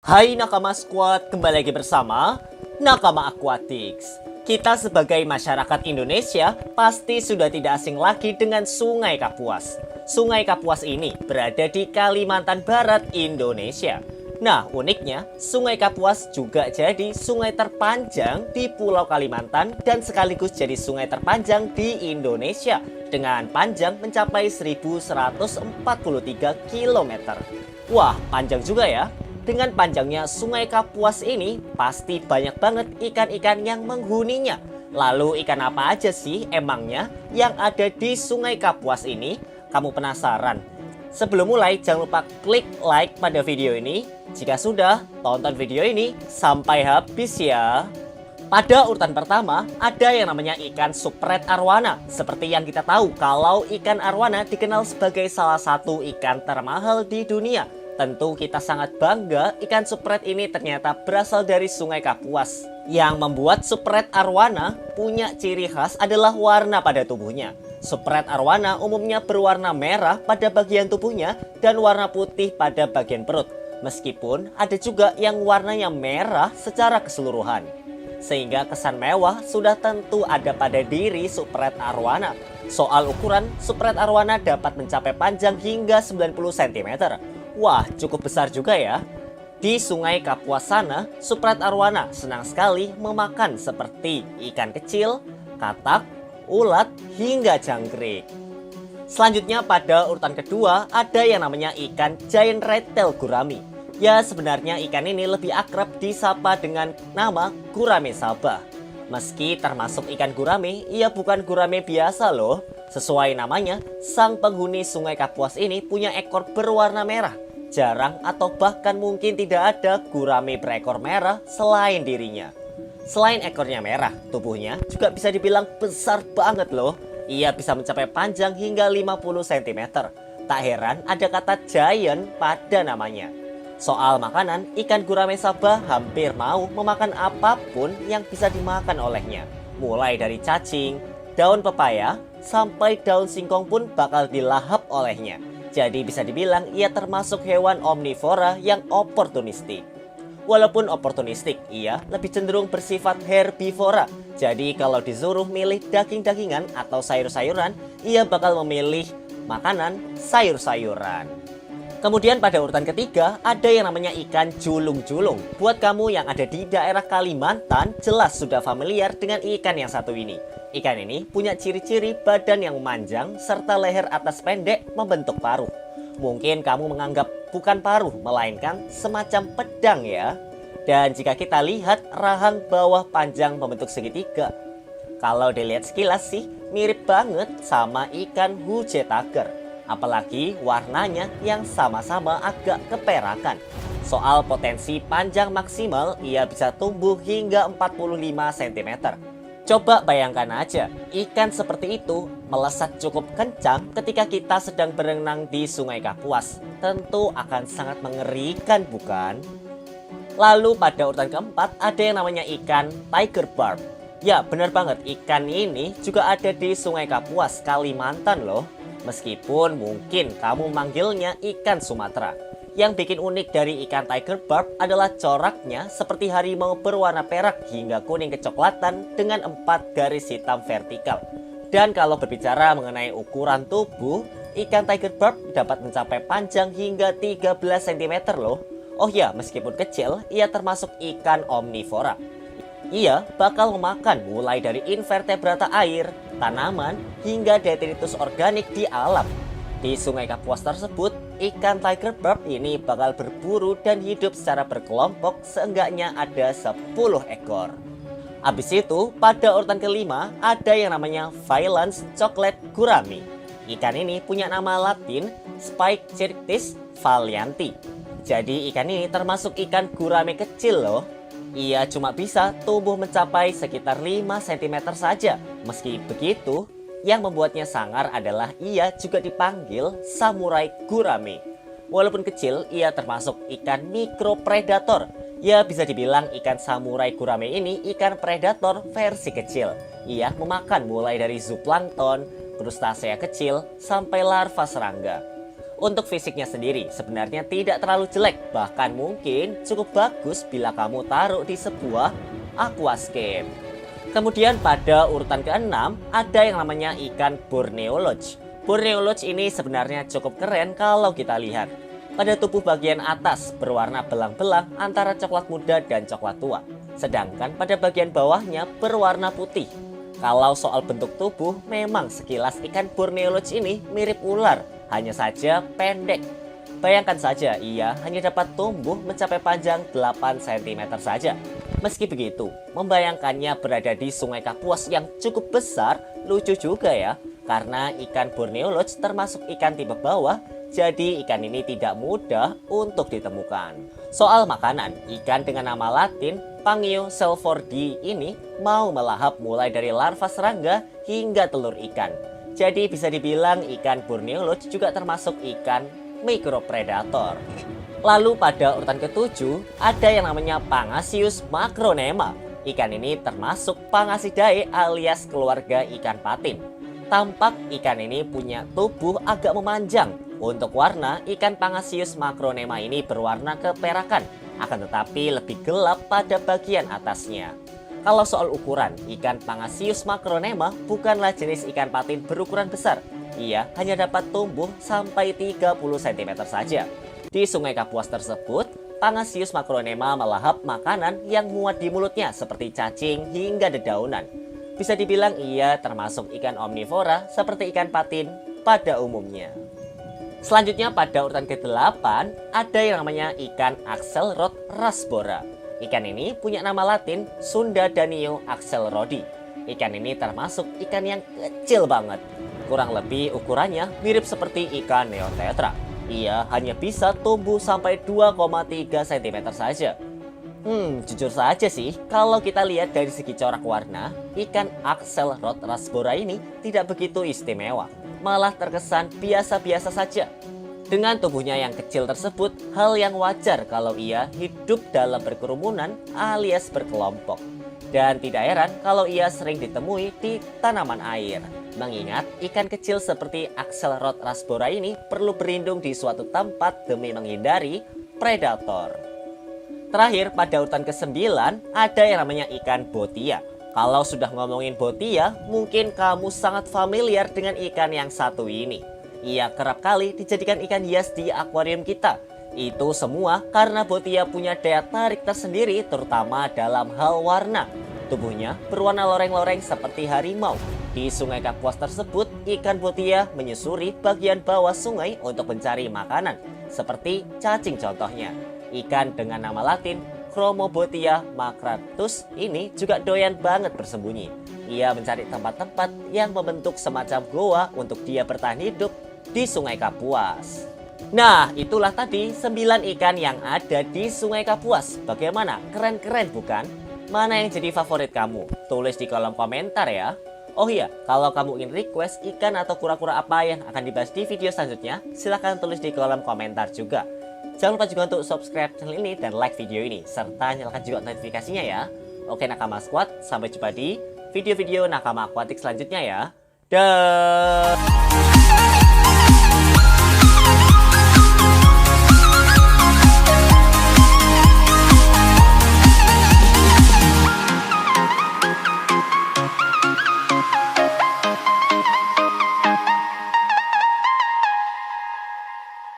Hai Nakama Squad, kembali lagi bersama Nakama Aquatics. Kita sebagai masyarakat Indonesia pasti sudah tidak asing lagi dengan Sungai Kapuas. Sungai Kapuas ini berada di Kalimantan Barat, Indonesia. Nah, uniknya Sungai Kapuas juga jadi sungai terpanjang di Pulau Kalimantan dan sekaligus jadi sungai terpanjang di Indonesia dengan panjang mencapai 1143 km. Wah, panjang juga ya. Dengan panjangnya Sungai Kapuas ini, pasti banyak banget ikan-ikan yang menghuninya. Lalu ikan apa aja sih emangnya yang ada di Sungai Kapuas ini? Kamu penasaran? Sebelum mulai, jangan lupa klik like pada video ini. Jika sudah, tonton video ini sampai habis ya. Pada urutan pertama, ada yang namanya ikan supret arwana. Seperti yang kita tahu, kalau ikan arwana dikenal sebagai salah satu ikan termahal di dunia. Tentu kita sangat bangga ikan supret ini ternyata berasal dari Sungai Kapuas. Yang membuat supret arwana punya ciri khas adalah warna pada tubuhnya. Supret arwana umumnya berwarna merah pada bagian tubuhnya dan warna putih pada bagian perut. Meskipun ada juga yang warnanya merah secara keseluruhan. Sehingga kesan mewah sudah tentu ada pada diri supret arwana. Soal ukuran, supret arwana dapat mencapai panjang hingga 90 cm. Wah, cukup besar juga ya. Di Sungai Kapuas sana, supret arwana senang sekali memakan seperti ikan kecil, katak, ulat, hingga jangkrik. Selanjutnya pada urutan kedua ada yang namanya ikan giant red tail gurami. Ya, sebenarnya ikan ini lebih akrab disapa dengan nama gurame sabah. Meski termasuk ikan gurame, ia bukan gurame biasa loh. Sesuai namanya, sang penghuni Sungai Kapuas ini punya ekor berwarna merah. Jarang atau bahkan mungkin tidak ada gurame berekor merah selain dirinya. Selain ekornya merah, tubuhnya juga bisa dibilang besar banget loh. Ia bisa mencapai panjang hingga 50 cm. Tak heran ada kata giant pada namanya. Soal makanan, ikan gurame sabah hampir mau memakan apapun yang bisa dimakan olehnya. Mulai dari cacing, daun pepaya, sampai daun singkong pun bakal dilahap olehnya. Jadi bisa dibilang ia termasuk hewan omnivora yang oportunistik. Walaupun oportunistik, ia lebih cenderung bersifat herbivora. Jadi kalau disuruh milih daging-dagingan atau sayur-sayuran, ia bakal memilih makanan sayur-sayuran. Kemudian pada urutan ketiga ada yang namanya ikan julung-julung. Buat kamu yang ada di daerah Kalimantan, jelas sudah familiar dengan ikan yang satu ini. Ikan ini punya ciri-ciri badan yang memanjang serta leher atas pendek membentuk paruh. Mungkin kamu menganggap bukan paruh melainkan semacam pedang ya. Dan jika kita lihat rahang bawah panjang membentuk segitiga. Kalau dilihat sekilas sih mirip banget sama ikan hujetager. Apalagi warnanya yang sama-sama agak keperakan. Soal potensi panjang maksimal, ia bisa tumbuh hingga 45 cm. Coba bayangkan aja, ikan seperti itu melesat cukup kencang ketika kita sedang berenang di Sungai Kapuas. Tentu akan sangat mengerikan, bukan? Lalu pada urutan keempat ada yang namanya ikan tiger barb. Ya, benar banget, ikan ini juga ada di Sungai Kapuas, Kalimantan loh. Meskipun mungkin kamu manggilnya ikan Sumatera. Yang bikin unik dari ikan tiger barb adalah coraknya seperti harimau berwarna perak hingga kuning kecoklatan dengan 4 garis hitam vertikal. Dan kalau berbicara mengenai ukuran tubuh, ikan tiger barb dapat mencapai panjang hingga 13 cm loh. Oh ya, meskipun kecil, ia termasuk ikan omnivora. Ia bakal memakan mulai dari invertebrata air, tanaman, hingga detritus organik di alam. Di Sungai Kapuas tersebut, ikan tiger barb ini bakal berburu dan hidup secara berkelompok, seenggaknya ada 10 ekor. Habis itu, pada urutan kelima ada yang namanya Vailance chocolate gurami. Ikan ini punya nama latin Spicechirctis valianti. Jadi ikan ini termasuk ikan gurame kecil loh. Ia cuma bisa tumbuh mencapai sekitar 5 cm saja. Meski begitu, yang membuatnya sangar adalah ia juga dipanggil samurai gurame. Walaupun kecil, ia termasuk ikan mikropredator. Ya, bisa dibilang ikan samurai gurame ini ikan predator versi kecil. Ia memakan mulai dari zooplankton, krustasea kecil, sampai larva serangga. Untuk fisiknya sendiri sebenarnya tidak terlalu jelek, bahkan mungkin cukup bagus bila kamu taruh di sebuah aquascape. Kemudian pada urutan ke-6 ada yang namanya ikan Borneo Lodge. Borneo Lodge ini sebenarnya cukup keren kalau kita lihat. Pada tubuh bagian atas berwarna belang-belang antara coklat muda dan coklat tua. Sedangkan pada bagian bawahnya berwarna putih. Kalau soal bentuk tubuh, memang sekilas ikan Borneo Lodge ini mirip ular, hanya saja pendek. Bayangkan saja, ia hanya dapat tumbuh mencapai panjang 8 cm saja. Meski begitu, membayangkannya berada di Sungai Kapuas yang cukup besar, lucu juga ya. Karena ikan Borneo Lodge termasuk ikan tipe bawah, jadi ikan ini tidak mudah untuk ditemukan. Soal makanan, ikan dengan nama latin Pangio selfordi ini mau melahap mulai dari larva serangga hingga telur ikan. Jadi bisa dibilang ikan Borneo Lodge juga termasuk ikan mikropredator. Lalu pada urutan ke-7 ada yang namanya Pangasius macronema. Ikan ini termasuk Pangasidae alias keluarga ikan patin. Tampak ikan ini punya tubuh agak memanjang. Untuk warna, ikan Pangasius macronema ini berwarna keperakan, akan tetapi lebih gelap pada bagian atasnya. Kalau soal ukuran, ikan Pangasius macronema bukanlah jenis ikan patin berukuran besar. Ia hanya dapat tumbuh sampai 30 cm saja. Di Sungai Kapuas tersebut, Pangasius macronema melahap makanan yang muat di mulutnya seperti cacing hingga dedaunan. Bisa dibilang ia termasuk ikan omnivora seperti ikan patin pada umumnya. Selanjutnya pada urutan ke-8 ada yang namanya ikan Axelrod rasbora. Ikan ini punya nama latin Sundadanio axelrodi. Ikan ini termasuk ikan yang kecil banget. Kurang lebih ukurannya mirip seperti ikan neotetra. Ia hanya bisa tumbuh sampai 2,3 cm saja. Jujur saja sih, kalau kita lihat dari segi corak warna, ikan Axelrod rasbora ini tidak begitu istimewa. Malah terkesan biasa-biasa saja. Dengan tubuhnya yang kecil tersebut, hal yang wajar kalau ia hidup dalam berkerumunan alias berkelompok. Dan tidak heran kalau ia sering ditemui di tanaman air. Mengingat ikan kecil seperti Axelrod rasbora ini perlu berlindung di suatu tempat demi menghindari predator. Terakhir pada urutan ke-9 ada yang namanya ikan botia. Kalau sudah ngomongin botia, mungkin kamu sangat familiar dengan ikan yang satu ini. Ia kerap kali dijadikan ikan hias di akuarium kita. Itu semua karena botia punya daya tarik tersendiri terutama dalam hal warna. Tubuhnya berwarna loreng-loreng seperti harimau. Di Sungai Kapuas tersebut, ikan botia menyusuri bagian bawah sungai untuk mencari makanan. Seperti cacing contohnya. Ikan dengan nama latin Chromobotia macratus ini juga doyan banget bersembunyi. Ia mencari tempat-tempat yang membentuk semacam goa untuk dia bertahan hidup di Sungai Kapuas. Nah, itulah tadi 9 ikan yang ada di Sungai Kapuas. Bagaimana? Keren-keren bukan? Mana yang jadi favorit kamu? Tulis di kolom komentar ya. Oh iya, kalau kamu ingin request ikan atau kura-kura apa yang akan dibahas di video selanjutnya, silahkan tulis di kolom komentar juga. Jangan lupa juga untuk subscribe channel ini dan like video ini, serta nyalakan juga notifikasinya ya. Oke Nakama Squad, sampai jumpa di video-video Nakama Aquatic selanjutnya ya. Dah.